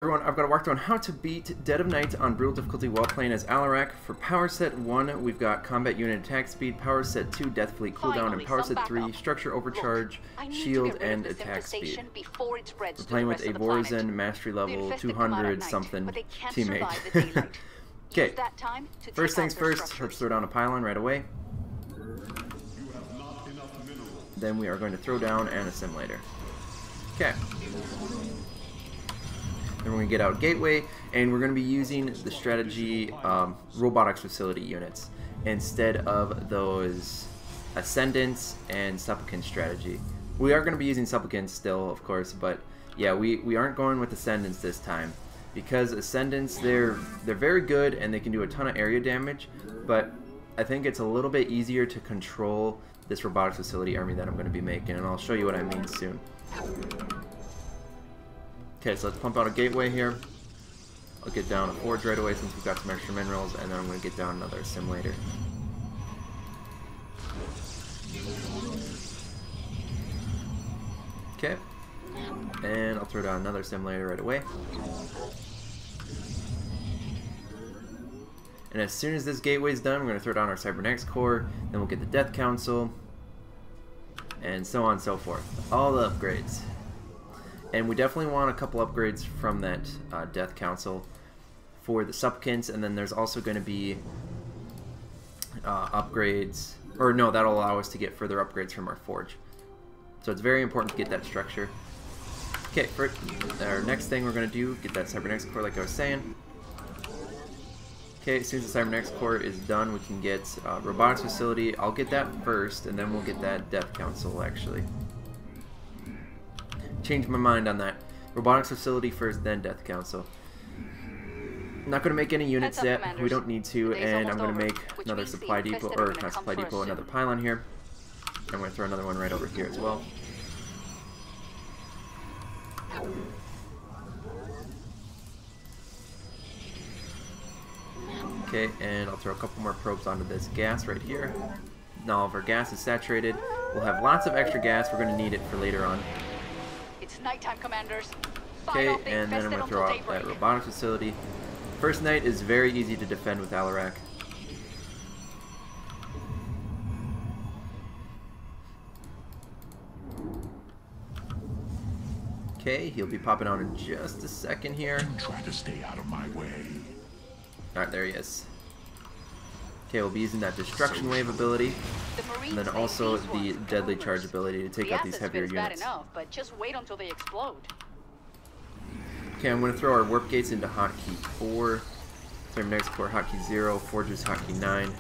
Everyone, I've got a walkthrough on how to beat Dead of Night on Brutal Difficulty while playing as Alarak. For Power Set 1, we've got Combat Unit Attack Speed, Power Set 2, Death Fleet Cooldown, and Power Set 3, Structure Overcharge, Shield, and Attack Speed. We're playing with a Vorazin Mastery Level 200 something teammate. Okay, first things first, let's throw down a pylon right away. Then we are going to throw down an Assimilator. Okay. Then we're going to get out Gateway, and we're going to be using the strategy Robotics Facility units instead of those Ascendants and Supplicant strategy. We are going to be using Supplicants still, of course, but yeah, we aren't going with Ascendants this time. Because Ascendants, they're very good and they can do a ton of area damage, but I think it's a little bit easier to control this Robotics Facility army that I'm going to be making, and I'll show you what I mean soon. Okay, so let's pump out a Gateway here. I'll get down a Forge right away since we've got some extra minerals, and then I'm going to get down another Assimilator. Okay, and I'll throw down another Assimilator right away. And as soon as this Gateway's done, we're going to throw down our Cybernetics Core, then we'll get the Death Council, and so on and so forth. All the upgrades. And we definitely want a couple upgrades from that Death Council for the Supplicants, and then there's also going to be upgrades, or no, that'll allow us to get further upgrades from our Forge. So it's very important to get that structure. Okay, for our next thing we're going to do, get that Cybernetics Core like I was saying. Okay, as soon as the Cybernetics Core is done, we can get Robotics Facility. I'll get that first, and then we'll get that Death Council, actually. Changed my mind on that. Robotics Facility first, then Death Council. I'm not going to make any units yet. Commanders. We don't need to, and I'm going to make another supply depot, or not supply depot, another pylon here. I'm going to throw another one right over here as well. Okay, and I'll throw a couple more probes onto this gas right here. Now all of our gas is saturated. We'll have lots of extra gas. We're going to need it for later on. It's nighttime, commanders. Okay, and then I'm going to throw out that Robotics Facility. First night is very easy to defend with Alarak. Okay, he'll be popping on in just a second here. Try to stay out of my way. Alright, there he is. Okay, we'll be using that Destruction Wave ability, and then also the Deadly Charge ability to take out these heavier units. But just wait until they explode. Okay, I'm going to throw our Warp Gates into Hotkey 4, Cybernetics Core Hotkey 0, Forges Hotkey 9.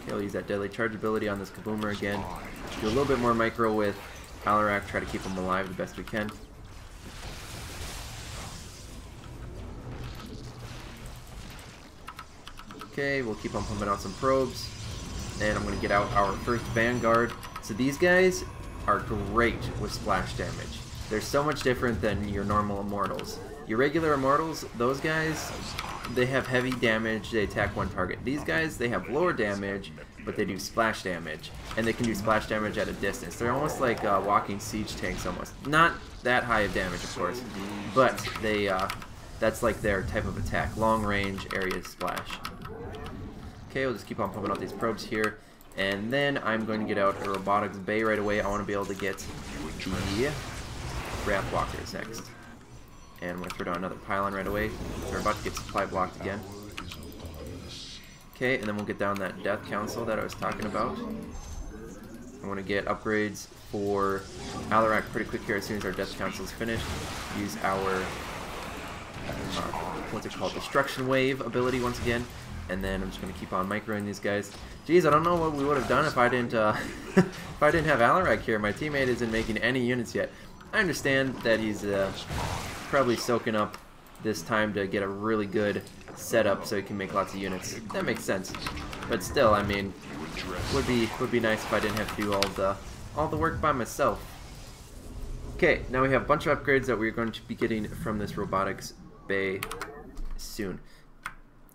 Okay, I'll use that Deadly Charge ability on this Kaboomer again. Do a little bit more micro with Alarak, try to keep him alive the best we can. Okay, we'll keep on pumping out some probes, and I'm going to get out our first Vanguard. So these guys are great with splash damage. They're so much different than your normal Immortals. Your regular Immortals, those guys, they have heavy damage, they attack one target. These guys, they have lower damage, but they do splash damage, and they can do splash damage at a distance. They're almost like walking siege tanks almost. Not that high of damage, of course, but they that's like their type of attack, long range area splash. Okay, we'll just keep on pumping out these probes here, and then I'm going to get out a Robotics Bay right away. I want to be able to get the Wrathwalkers next. And I'm going to throw down another pylon right away. We're about to get supply blocked again. Okay, and then we'll get down that Death Council that I was talking about. I want to get upgrades for Alarak pretty quick here as soon as our Death Council is finished. Use our, what's it called, Destruction Wave ability once again. And then I'm just going to keep on microing these guys. Geez, I don't know what we would have done if I didn't if I didn't have Alarak here. My teammate isn't making any units yet. I understand that he's probably soaking up this time to get a really good setup so he can make lots of units. That makes sense. But still, I mean, would be nice if I didn't have to do all the work by myself. Okay, now we have a bunch of upgrades that we're going to be getting from this Robotics Bay soon.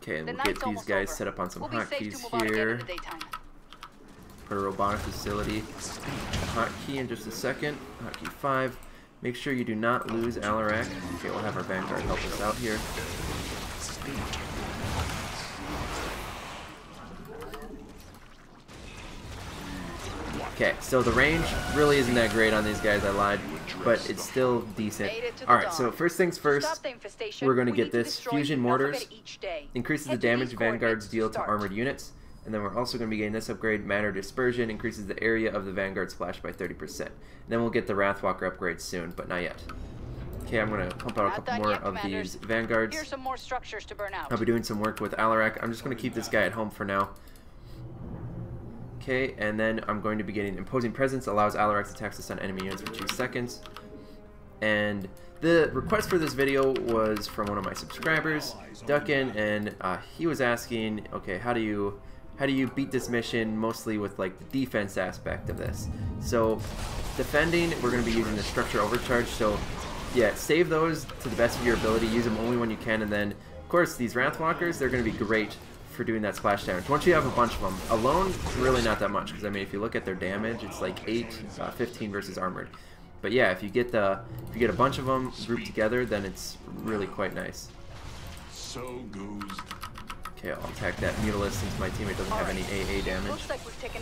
Okay, and we'll get these guys set up on some hotkeys here. Put a Robotic Facility hotkey in just a second. Hotkey 5. Make sure you do not lose Alarak. Okay, we'll have our Vanguard help us out here. Okay, so the range really isn't that great on these guys, I lied, but it's still decent. Alright, so first things first, we're going to get this Fusion Mortars. Increases the damage Vanguards deal to armored units. And then we're also going to be getting this upgrade, Matter Dispersion, increases the area of the Vanguard splash by 30%. And then we'll get the Wrathwalker upgrade soon, but not yet. Okay, I'm going to pump out a couple more of these Vanguards. Here's some more structures to burn out. I'll be doing some work with Alarak. I'm just going to keep this guy at home for now. Okay, and then I'm going to be getting Imposing Presence, allows Alarak's attacks to stun enemy units for 2 seconds. And the request for this video was from one of my subscribers, Duckin, and he was asking, okay, how do you beat this mission mostly with like the defense aspect of this? So defending, we're going to be using the Structure Overcharge, so yeah, save those to the best of your ability, use them only when you can, and then of course these Wrathwalkers, they're going to be great for doing that splash damage. Once you have a bunch of them, alone, really not that much, because I mean if you look at their damage, it's like 15 versus armored. But yeah, if you get a bunch of them grouped together, then it's really quite nice. So goes. Okay, I'll attack that Mutalisk since my teammate doesn't have any AA damage.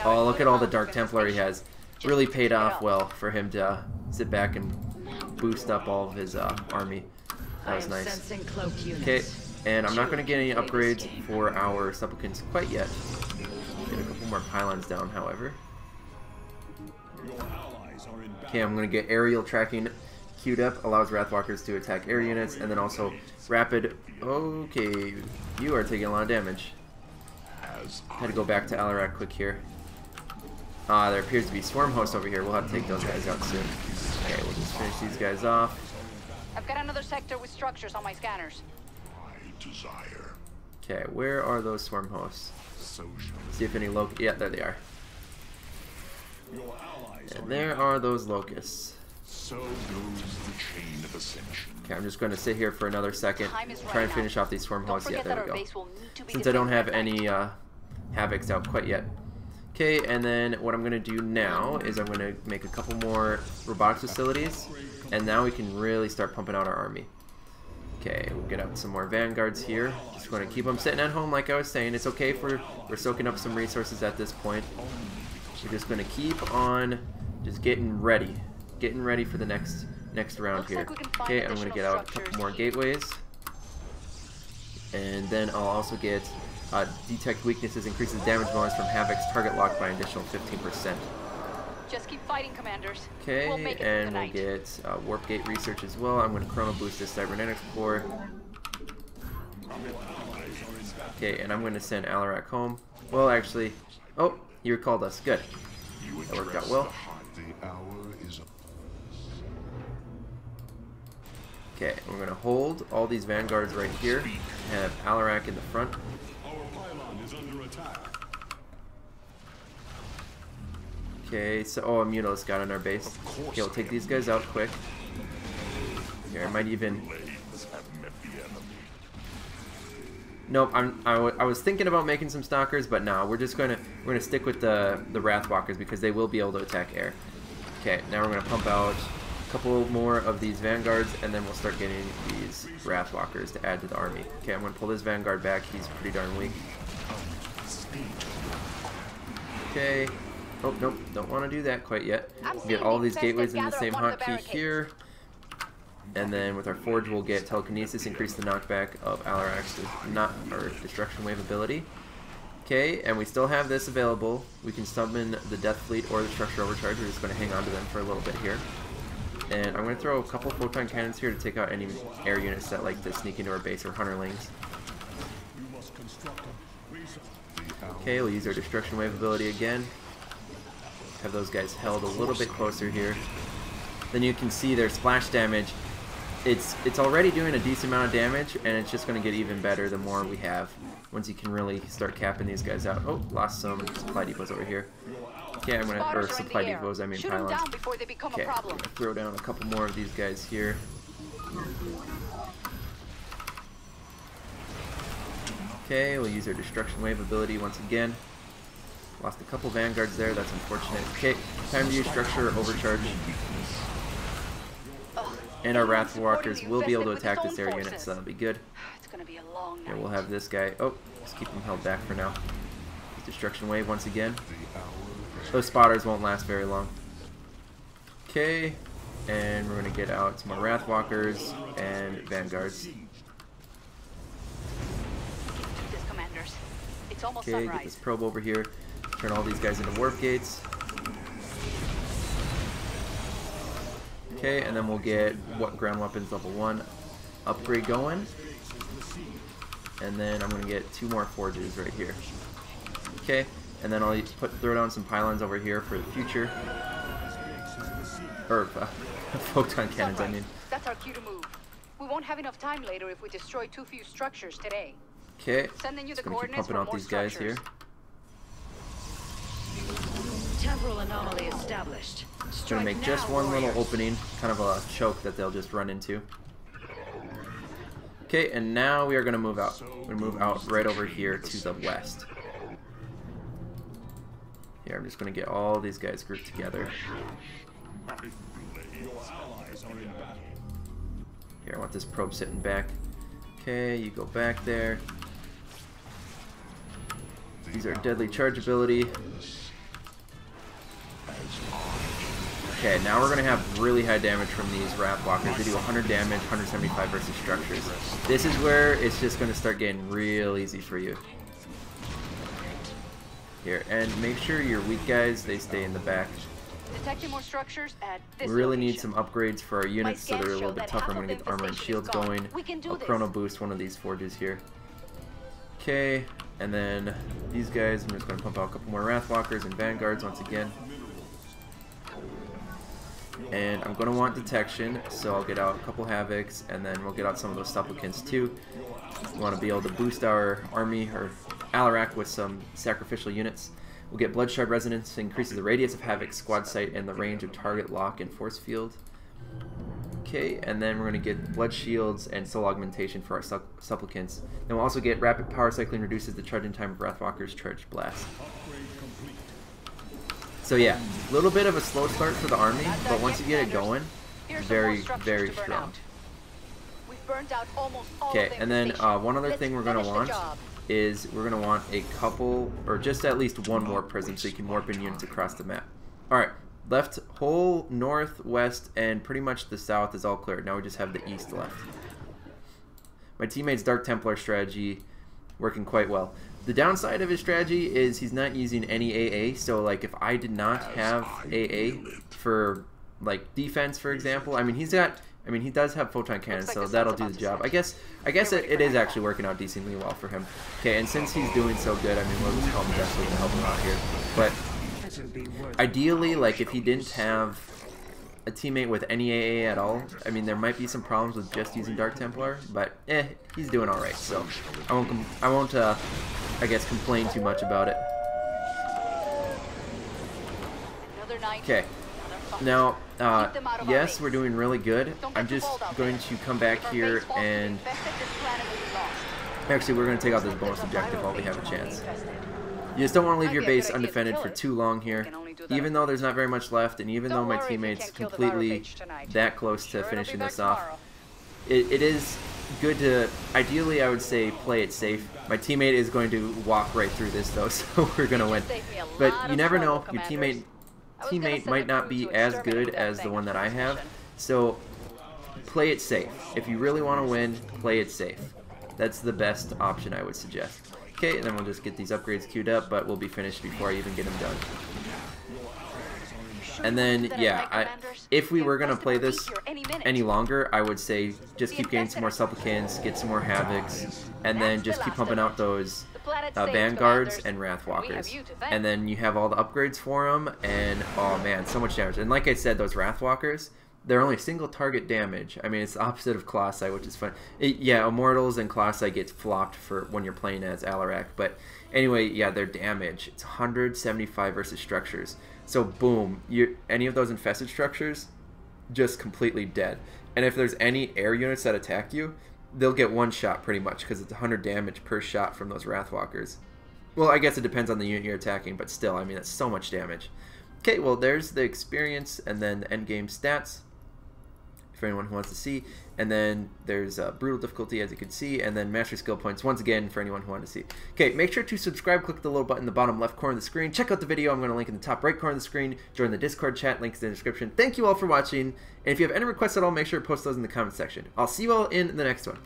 Oh, look at all the Dark Templar he has. Really paid off well for him to sit back and boost up all of his army. That was nice. Okay, and I'm not going to get any upgrades for our Supplicants quite yet. Get a couple more pylons down, however. Okay, I'm going to get aerial tracking queued up, allows Wrathwalkers to attack air units, and then also rapid. Okay, you are taking a lot of damage. Had to go back to Alarak quick here. There appears to be swarm hosts over here. We'll have to take those guys out soon. Okay, we'll just finish these guys off. I've got another sector with structures on my scanners. Desire. Okay, where are those swarm hosts? See if any yeah, there they are. And there are those locusts. So goes the chain of ascension. Okay, I'm just going to sit here for another second, try and finish off these swarm hosts. Yeah, there we go. Since I don't have any Havocs out quite yet. Okay, and then what I'm going to do now is I'm going to make a couple more robotics facilities, and now we can really start pumping out our army. Okay, we'll get out some more Vanguards here. Just going to keep them sitting at home like I was saying. It's okay if we're soaking up some resources at this point. We're just going to keep on just getting ready for the next round here. Okay, I'm going to get out a couple more gateways. And then I'll also get detect weaknesses, increases damage bonus from Havoc's target lock by an additional 15%. Just keep fighting, commanders. Okay, and we'll get warp gate research as well. I'm going to chrono boost this cybernetics core. Okay, and I'm going to send Alarak home. Well, actually, oh, he recalled us. Good. That worked out well. Okay, we're going to hold all these Vanguards right here. Have Alarak in the front. Okay, so a Mutalisk got on our base. Okay, we'll take these guys out quick. Here, I might even. Nope, I was thinking about making some stalkers, but no, we're gonna stick with the Wrathwalkers because they will be able to attack air. Okay, now we're gonna pump out a couple more of these Vanguards, and then we'll start getting these Wrathwalkers to add to the army. Okay, I'm gonna pull this Vanguard back. He's pretty darn weak. Okay. Oh, nope, don't want to do that quite yet. We'll get all these gateways in the same hotkey here. And then with our Forge, we'll get Telekinesis, increase the knockback of Alarak's Destruction Wave ability. Okay, and we still have this available. We can summon the Death Fleet or the Structure Overcharge. We're just going to hang on to them for a little bit here. And I'm going to throw a couple Photon Cannons here to take out any air units that like to sneak into our base or Hunterlings. Okay, we'll use our Destruction Wave ability again. Have those guys held a little bit closer here. Then you can see their splash damage. It's already doing a decent amount of damage, and it's just going to get even better the more we have. Once you can really start capping these guys out. Oh, lost some supply depots over here. Okay, I'm gonna or supply depots. I mean pylons. Okay, I'm gonna throw down a couple more of these guys here. Okay, we'll use our Destruction Wave ability once again. Lost a couple Vanguards there, that's unfortunate. Okay, time to use Structure Overcharge. And our Wrathwalkers will be able to attack this area unit, so that'll be good. It's gonna be a long night. Here we'll have this guy. Oh, let's keep him held back for now. Destruction wave once again. Those spotters won't last very long. Okay, and we're gonna get out some more Wrathwalkers and Vanguards. This, commanders. It's almost Okay, sunrise. get this probe over here. Turn all these guys into warp gates. Okay, and then we'll get what ground weapons level 1 upgrade going. And then I'm gonna get 2 more forges right here. Okay, and then I'll throw down some pylons over here for the future. Or photon cannons, I mean. That's our cue to move. We won't have enough time later if we destroy too few structures today. Okay, Sending you the just gonna keep coordinates pumping for out more these guys structures. here. Temporal anomaly established. Just gonna make just one little opening, kind of a choke that they'll just run into. Okay, and now we are gonna move out. We're gonna move out right over here to the west. Here, I'm just gonna get all these guys grouped together. Here, I want this probe sitting back. Okay, you go back there. These are deadly charge ability. Okay, now we're going to have really high damage from these Wrathwalkers. They do 100 damage, 175 versus structures. This is where it's just going to start getting real easy for you. Here, and make sure your weak guys, they stay in the back. Detecting more structures at this We really need location. some upgrades for our units so they're a little bit tougher. I'm going to get the armor and shields going. We can do I'll this. chrono boost one of these forges here. Okay, and then these guys, I'm just going to pump out a couple more Wrathwalkers and Vanguards once again. And I'm going to want detection, so I'll get out a couple Havocs, and then we'll get out some of those Supplicants too. We want to be able to boost our army, or Alarak, with some sacrificial units. We'll get Blood Shard Resonance, increases the radius of Havoc, squad sight, and the range of target lock and force field. Okay, and then we're going to get Blood Shields and Soul Augmentation for our Supplicants. Then we'll also get Rapid Power Cycling, reduces the charging time of Wrathwalkers' Charged Blast. So yeah, a little bit of a slow start for the army, but once you get it going, very, very strong. Okay, and then one other thing we're going to want is we're going to want a couple, or just at least one warp prism so you can warp in units across the map. Alright, left, whole north, west, and pretty much the south is all cleared. Now we just have the east left. My teammate's Dark Templar strategy working quite well. The downside of his strategy is he's not using any AA, so like if I did not have AA for like defense, for example, I mean he does have photon cannons, so that'll do the job. I guess it is actually working out decently well for him. Okay, and since he's doing so good, I mean we'll just call him desperate to help him out here. But ideally, like if he didn't have a teammate with any AA at all, I mean there might be some problems with just using Dark Templar, but he's doing all right. So I won't I guess complain too much about it. Okay, now yes, we're doing really good. I'm just going to come back here and actually we're going to take out this bonus objective while we have a chance. You just don't want to leave your base undefended for too long here, even though there's not very much left, and even though my teammate's completely that close to finishing this off. It is good to, ideally I would say, play it safe. My teammate is going to walk right through this though, so we're going to win. But you never know, your teammate might not be as good as the one that I have, so play it safe. If you really want to win, play it safe. That's the best option I would suggest. Okay, and then we'll just get these upgrades queued up, but we'll be finished before I even get them done. And then, yeah, if we were going to play this any longer, I would say just keep getting some more Supplicants, get some more Havocs, and then just keep pumping out those Vanguards and Wrathwalkers. And then you have all the upgrades for them, and oh man, so much damage. And like I said, those Wrathwalkers, they're only single target damage. I mean, it's the opposite of Colossi, which is fun. Yeah, Immortals and Colossi get flopped for when you're playing as Alarak. But anyway, yeah, their damage, it's 175 versus structures. So boom, any of those infested structures, just completely dead. And if there's any air units that attack you, they'll get one shot pretty much, because it's 100 damage per shot from those Wrathwalkers. Well, I guess it depends on the unit you're attacking, but still, I mean, that's so much damage. Okay, well, there's the experience and then the endgame stats. If for anyone who wants to see. And then there's brutal difficulty, as you can see, and then mastery skill points once again for anyone who wants to see. Okay, make sure to subscribe, click the little button in the bottom left corner of the screen, check out the video, I'm going to link in the top right corner of the screen, join the Discord chat, links in the description. Thank you all for watching, and if you have any requests at all, make sure to post those in the comment section. I'll see you all in the next one.